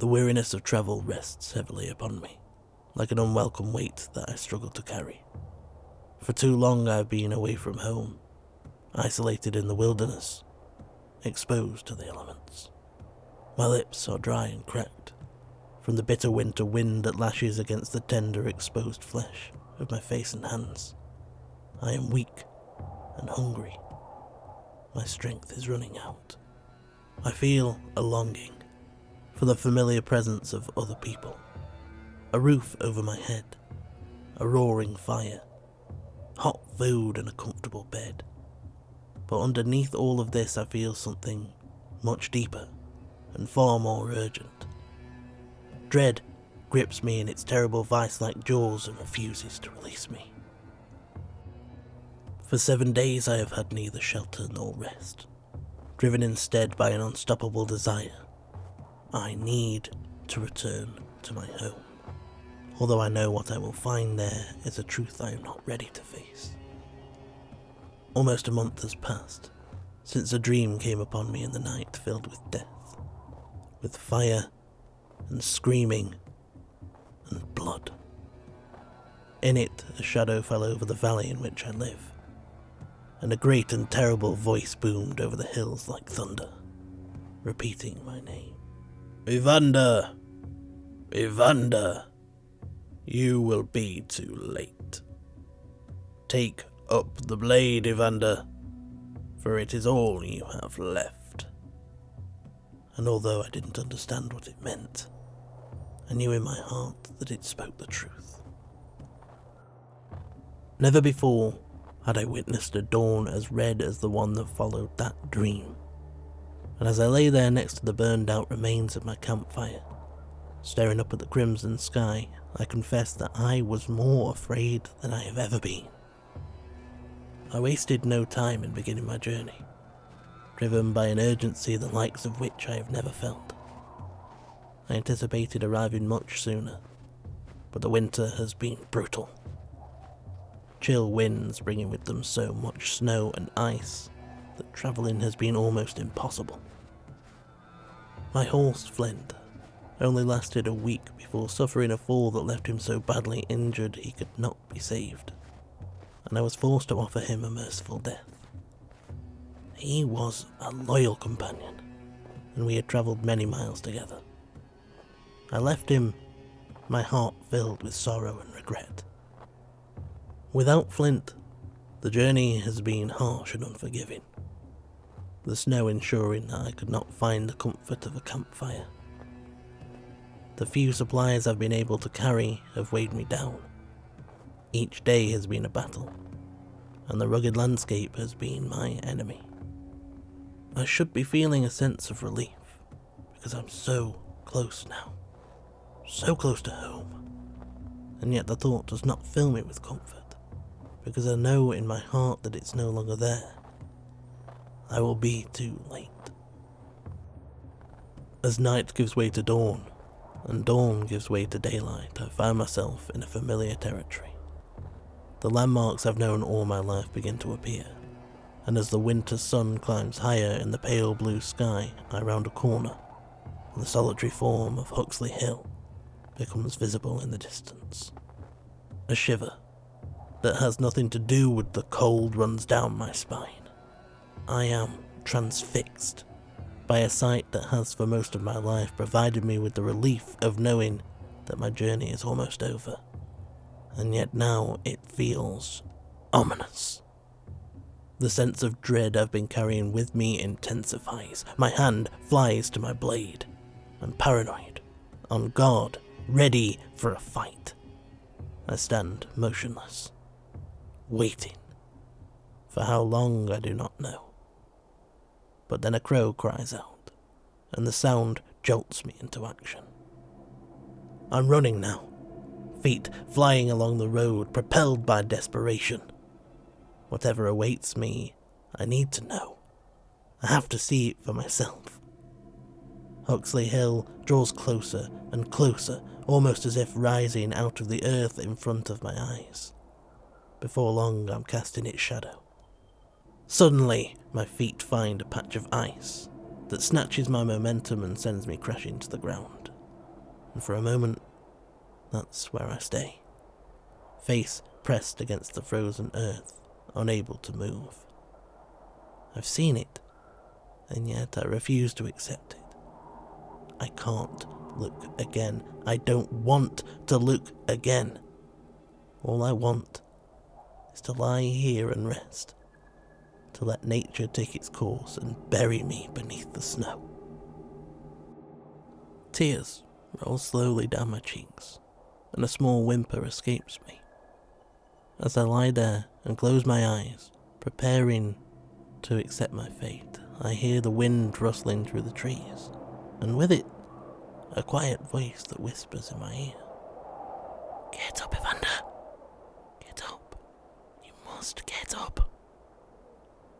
The weariness of travel rests heavily upon me, like an unwelcome weight that I struggle to carry. For too long I have been away from home, isolated in the wilderness, exposed to the elements. My lips are dry and cracked, from the bitter winter wind that lashes against the tender, exposed flesh of my face and hands. I am weak and hungry. My strength is running out. I feel a longing for the familiar presence of other people, a roof over my head, a roaring fire, hot food and a comfortable bed. But underneath all of this I feel something much deeper and far more urgent. Dread grips me in its terrible vice-like jaws and refuses to release me. For 7 days I have had neither shelter nor rest, driven instead by an unstoppable desire. I need to return to my home, although I know what I will find there is a truth I am not ready to face. Almost a month has passed since a dream came upon me in the night filled with death, with fire and screaming and blood. In it, a shadow fell over the valley in which I live, and a great and terrible voice boomed over the hills like thunder, repeating my name. Evander! Evander! You will be too late. Take up the blade, Evander, for it is all you have left. And although I didn't understand what it meant, I knew in my heart that it spoke the truth. Never before had I witnessed a dawn as red as the one that followed that dream, and as I lay there next to the burned out remains of my campfire, staring up at the crimson sky, I confess that I was more afraid than I have ever been. I wasted no time in beginning my journey, driven by an urgency the likes of which I have never felt. I anticipated arriving much sooner, but the winter has been brutal. Chill winds bringing with them so much snow and ice that travelling has been almost impossible. My horse, Flint, only lasted a week before suffering a fall that left him so badly injured he could not be saved, and I was forced to offer him a merciful death. He was a loyal companion, and we had travelled many miles together. I left him, my heart filled with sorrow and regret. Without Flint, the journey has been harsh and unforgiving, the snow ensuring that I could not find the comfort of a campfire. The few supplies I've been able to carry have weighed me down. Each day has been a battle, and the rugged landscape has been my enemy. I should be feeling a sense of relief, because I'm so close now, so close to home, and yet the thought does not fill me with comfort, because I know in my heart that it's no longer there. I will be too late. As night gives way to dawn, and dawn gives way to daylight, I find myself in a familiar territory. The landmarks I've known all my life begin to appear, and as the winter sun climbs higher in the pale blue sky, I round a corner, and the solitary form of Huxley Hill becomes visible in the distance. A shiver that has nothing to do with the cold runs down my spine. I am transfixed by a sight that has for most of my life provided me with the relief of knowing that my journey is almost over, and yet now it feels ominous. The sense of dread I've been carrying with me intensifies. My hand flies to my blade. I'm paranoid, on guard, ready for a fight. I stand motionless, waiting. For how long I do not know. But then a crow cries out, and the sound jolts me into action. I'm running now, feet flying along the road, propelled by desperation. Whatever awaits me, I need to know. I have to see it for myself. Huxley Hill draws closer and closer, almost as if rising out of the earth in front of my eyes. Before long, I'm cast in its shadow. Suddenly, my feet find a patch of ice that snatches my momentum and sends me crashing to the ground. and for a moment, that's where I stay, face pressed against the frozen earth, unable to move. I've seen it, and yet I refuse to accept it. I can't look again. I don't want to look again. All I want is to lie here and rest, to let nature take its course and bury me beneath the snow. Tears roll slowly down my cheeks, and a small whimper escapes me. As I lie there and close my eyes, preparing to accept my fate, I hear the wind rustling through the trees, and with it, a quiet voice that whispers in my ear. "Get up, Evander! Get up! You must get up!"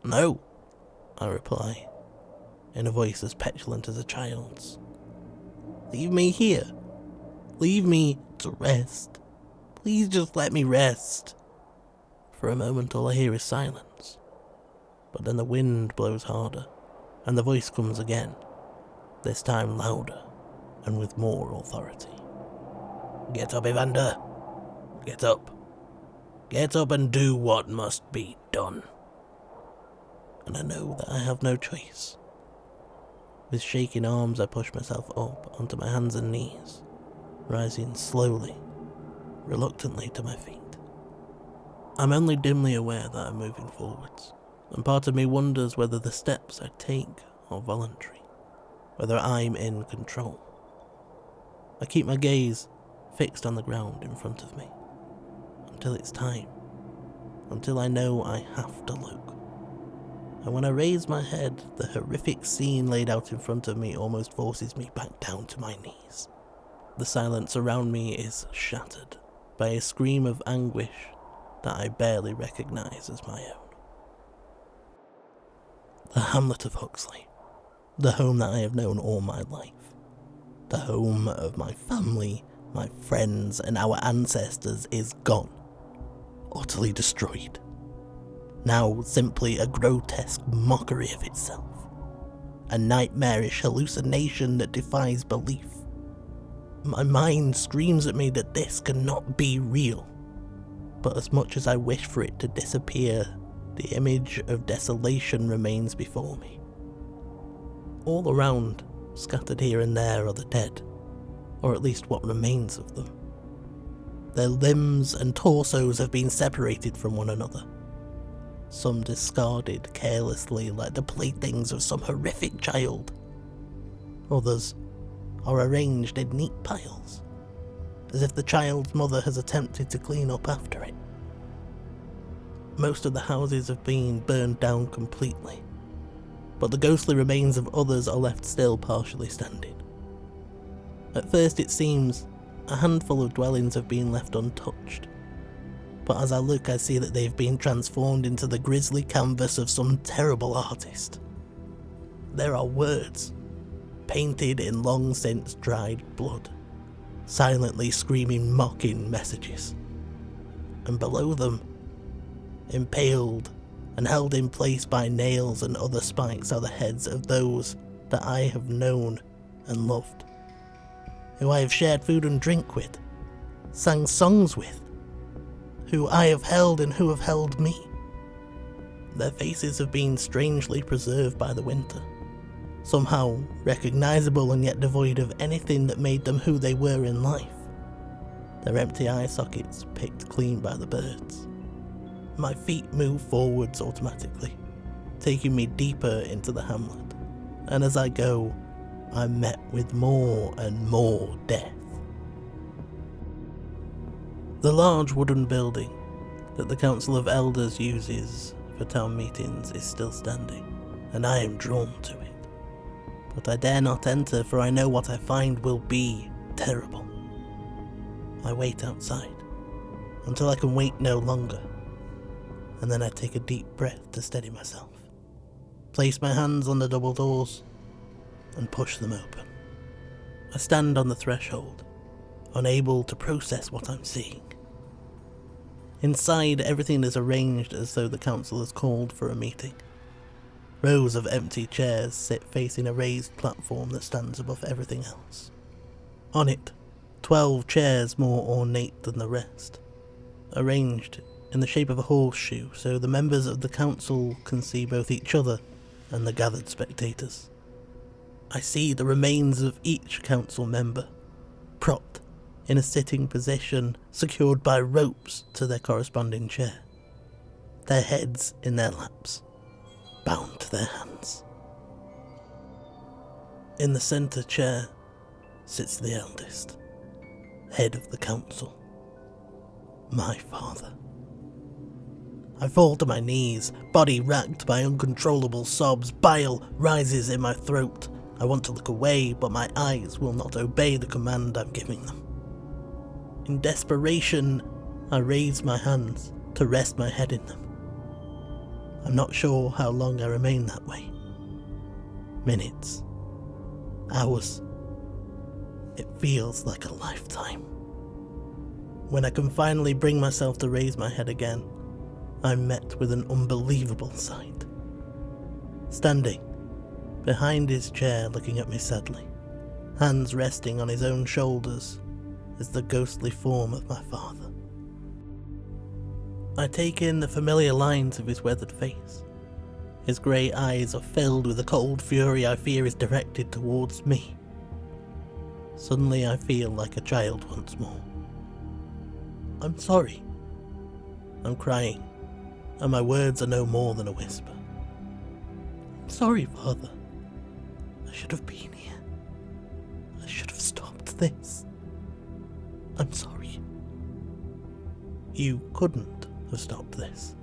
"No," I reply, in a voice as petulant as a child's. "Leave me here. Leave me to rest. Please just let me rest." For a moment all I hear is silence, but then the wind blows harder, and the voice comes again, this time louder and with more authority. "Get up, Evander. Get up. Get up and do what must be done." And I know that I have no choice. With shaking arms I push myself up onto my hands and knees, rising slowly, reluctantly to my feet. I'm only dimly aware that I'm moving forwards, and part of me wonders whether the steps I take are voluntary, whether I'm in control. I keep my gaze fixed on the ground in front of me, until it's time, until I know I have to look. And when I raise my head, the horrific scene laid out in front of me almost forces me back down to my knees. The silence around me is shattered by a scream of anguish that I barely recognise as my own. The hamlet of Huxley, the home that I have known all my life, the home of my family, my friends, and our ancestors is gone, utterly destroyed. Now simply a grotesque mockery of itself, a nightmarish hallucination that defies belief. My mind screams at me that this cannot be real, but as much as I wish for it to disappear, the image of desolation remains before me. All around, scattered here and there, are the dead, or at least what remains of them. Their limbs and torsos have been separated from one another, some discarded carelessly like the playthings of some horrific child. Others are arranged in neat piles, as if the child's mother has attempted to clean up after it. Most of the houses have been burned down completely, but the ghostly remains of others are left still partially standing. At first it seems a handful of dwellings have been left untouched, but as I look I see that they've been transformed into the grisly canvas of some terrible artist. There are words, painted in long since dried blood, silently screaming mocking messages. And below them, impaled and held in place by nails and other spikes, are the heads of those that I have known and loved, who I have shared food and drink with, sang songs with, who I have held and who have held me. Their faces have been strangely preserved by the winter, somehow recognisable and yet devoid of anything that made them who they were in life, their empty eye sockets picked clean by the birds. My feet move forwards automatically, taking me deeper into the hamlet, and as I go, I'm met with more and more death. The large wooden building that the Council of Elders uses for town meetings is still standing, and I am drawn to it. But I dare not enter, for I know what I find will be terrible. I wait outside, until I can wait no longer, and then I take a deep breath to steady myself, place my hands on the double doors, and push them open. I stand on the threshold, unable to process what I'm seeing. Inside, everything is arranged as though the council has called for a meeting. Rows of empty chairs sit facing a raised platform that stands above everything else. On it, 12 chairs more ornate than the rest, arranged in the shape of a horseshoe so the members of the council can see both each other and the gathered spectators. I see the remains of each council member, propped in a sitting position, secured by ropes to their corresponding chair, their heads in their laps, bound to their hands. In the centre chair sits the eldest, head of the council, my father. I fall to my knees, body racked by uncontrollable sobs. Bile rises in my throat. I want to look away, but my eyes will not obey the command I'm giving them. In desperation, I raise my hands to rest my head in them. I'm not sure how long I remain that way. Minutes. Hours. It feels like a lifetime. When I can finally bring myself to raise my head again, I'm met with an unbelievable sight. Standing behind his chair, looking at me sadly, hands resting on his own shoulders, is the ghostly form of my father. I take in the familiar lines of his weathered face. His grey eyes are filled with a cold fury I fear is directed towards me. Suddenly I feel like a child once more. I'm sorry. I'm crying, and my words are no more than a whisper. I'm sorry, Father. I should have been here. I should have stopped this. I'm sorry. You couldn't have stopped this,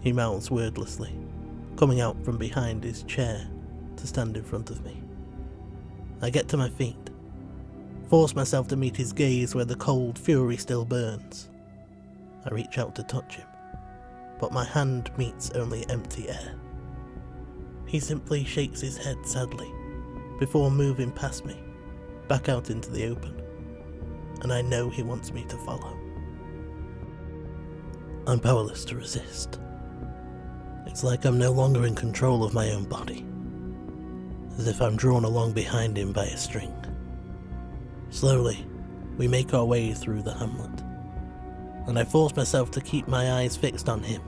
he mouths wordlessly, coming out from behind his chair to stand in front of me. I get to my feet, force myself to meet his gaze where the cold fury still burns. I reach out to touch him, but my hand meets only empty air. He simply shakes his head sadly, before moving past me, back out into the open, and I know he wants me to follow. I'm powerless to resist. It's like I'm no longer in control of my own body, as if I'm drawn along behind him by a string. Slowly, we make our way through the hamlet, and I force myself to keep my eyes fixed on him.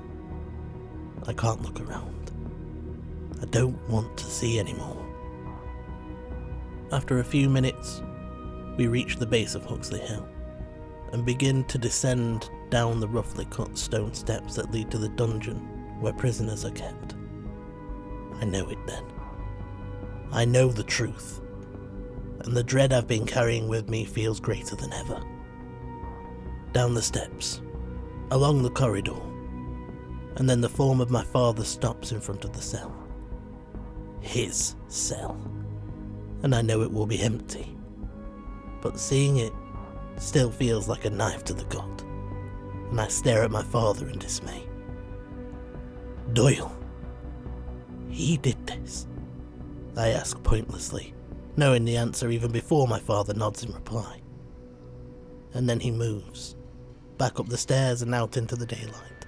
I can't look around. I don't want to see anymore. After a few minutes, we reach the base of Huxley Hill, and begin to descend down the roughly cut stone steps that lead to the dungeon where prisoners are kept. I know it then. I know the truth, and the dread I've been carrying with me feels greater than ever. Down the steps, along the corridor, and then the form of my father stops in front of the cell. His cell. And I know it will be empty, but seeing it still feels like a knife to the gut, and I stare at my father in dismay. Doyle. He did this? I ask pointlessly, knowing the answer even before my father nods in reply. And then he moves, back up the stairs and out into the daylight.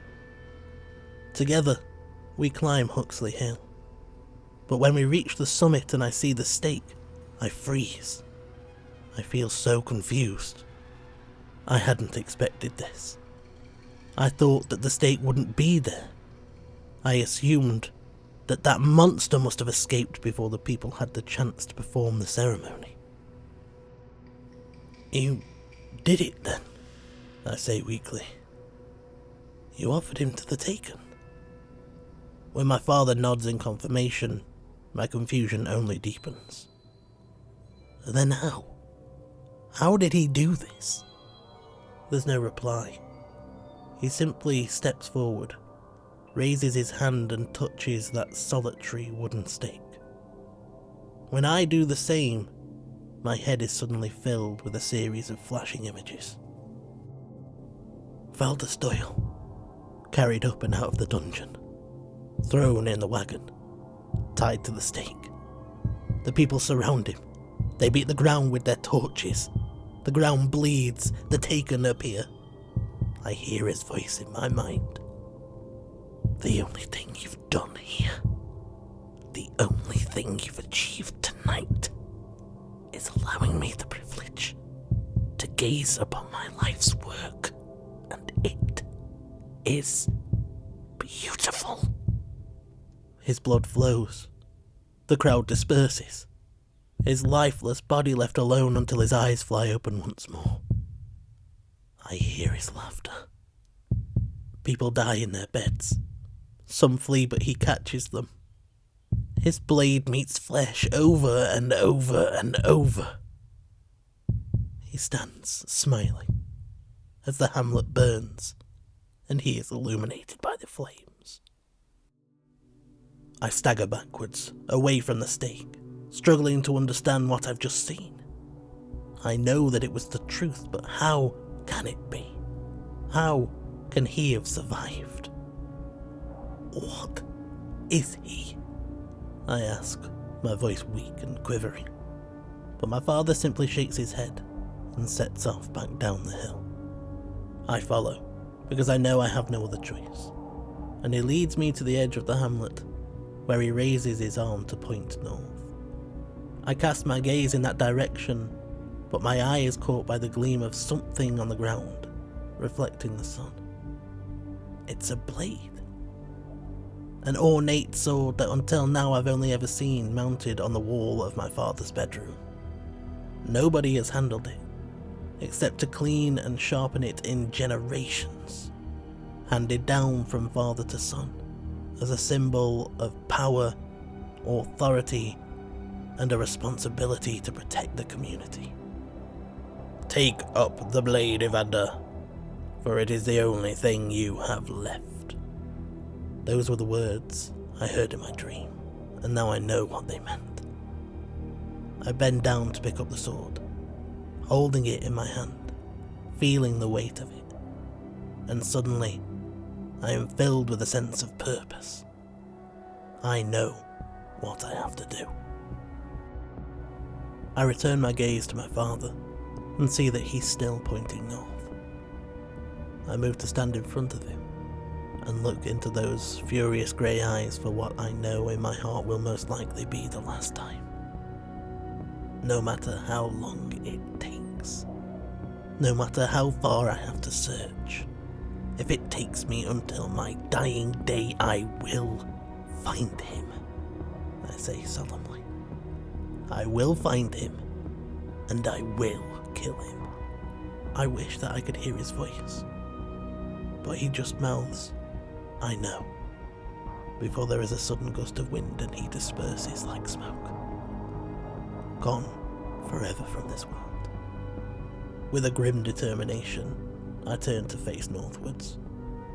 Together, we climb Huxley Hill. But when we reach the summit and I see the stake, I freeze. I feel so confused. I hadn't expected this. I thought that the stake wouldn't be there. I assumed that that monster must have escaped before the people had the chance to perform the ceremony. You did it then, I say weakly. You offered him to the taken. When my father nods in confirmation, my confusion only deepens. Then how? How did he do this? There's no reply. He simply steps forward, raises his hand and touches that solitary wooden stake. When I do the same, my head is suddenly filled with a series of flashing images. Valdus Doyle, carried up and out of the dungeon, thrown in the wagon, tied to the stake. The people surround him. They beat the ground with their torches. The ground bleeds. The taken appear. I hear his voice in my mind. The only thing you've done here, the only thing you've achieved tonight, is allowing me the privilege to gaze upon my life's work, and it is beautiful. His blood flows. The crowd disperses. His lifeless body left alone until his eyes fly open once more. I hear his laughter. People die in their beds. Some flee, but he catches them. His blade meets flesh over and over and over. He stands, smiling, as the hamlet burns, and he is illuminated by the flames. I stagger backwards, away from the stake, struggling to understand what I've just seen. I know that it was the truth, but how can it be? How can he have survived? What is he? I ask, my voice weak and quivering. But my father simply shakes his head and sets off back down the hill. I follow, because I know I have no other choice, and he leads me to the edge of the hamlet, where he raises his arm to point north. I cast my gaze in that direction, but my eye is caught by the gleam of something on the ground, reflecting the sun. It's a blade. An ornate sword that until now I've only ever seen mounted on the wall of my father's bedroom. Nobody has handled it, except to clean and sharpen it in generations, handed down from father to son, as a symbol of power, authority, and a responsibility to protect the community. Take up the blade, Evander, for it is the only thing you have left. Those were the words I heard in my dream, and now I know what they meant. I bend down to pick up the sword, holding it in my hand, feeling the weight of it, and suddenly I am filled with a sense of purpose. I know what I have to do. I return my gaze to my father and see that he's still pointing north. I move to stand in front of him and look into those furious grey eyes for what I know in my heart will most likely be the last time. No matter how long it takes, no matter how far I have to search, if it takes me until my dying day, I will find him, I say solemnly. I will find him, and I will kill him. I wish that I could hear his voice, but he just mouths, "I know," before there is a sudden gust of wind and he disperses like smoke, gone forever from this world. With a grim determination, I turn to face northwards,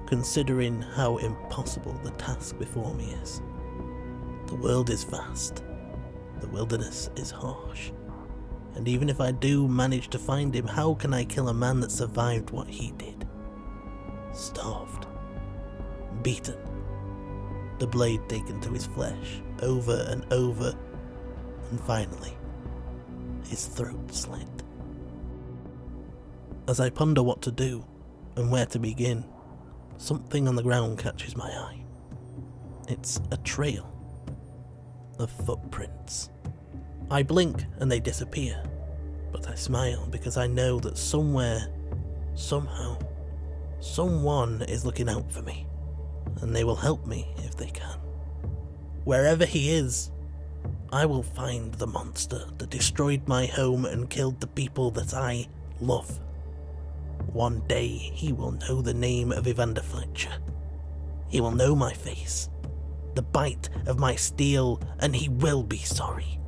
considering how impossible the task before me is. The world is vast, the wilderness is harsh, and even if I do manage to find him, how can I kill a man that survived what he did? Starved, beaten, the blade taken to his flesh over and over, and finally, his throat slit. As I ponder what to do and where to begin, something on the ground catches my eye. It's a trail of footprints. I blink and they disappear, but I smile because I know that somewhere, somehow, someone is looking out for me, and they will help me if they can. Wherever he is, I will find the monster that destroyed my home and killed the people that I love. One day he will know the name of Evander Fletcher. He will know my face, the bite of my steel, and he will be sorry.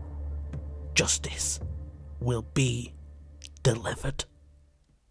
Justice will be delivered.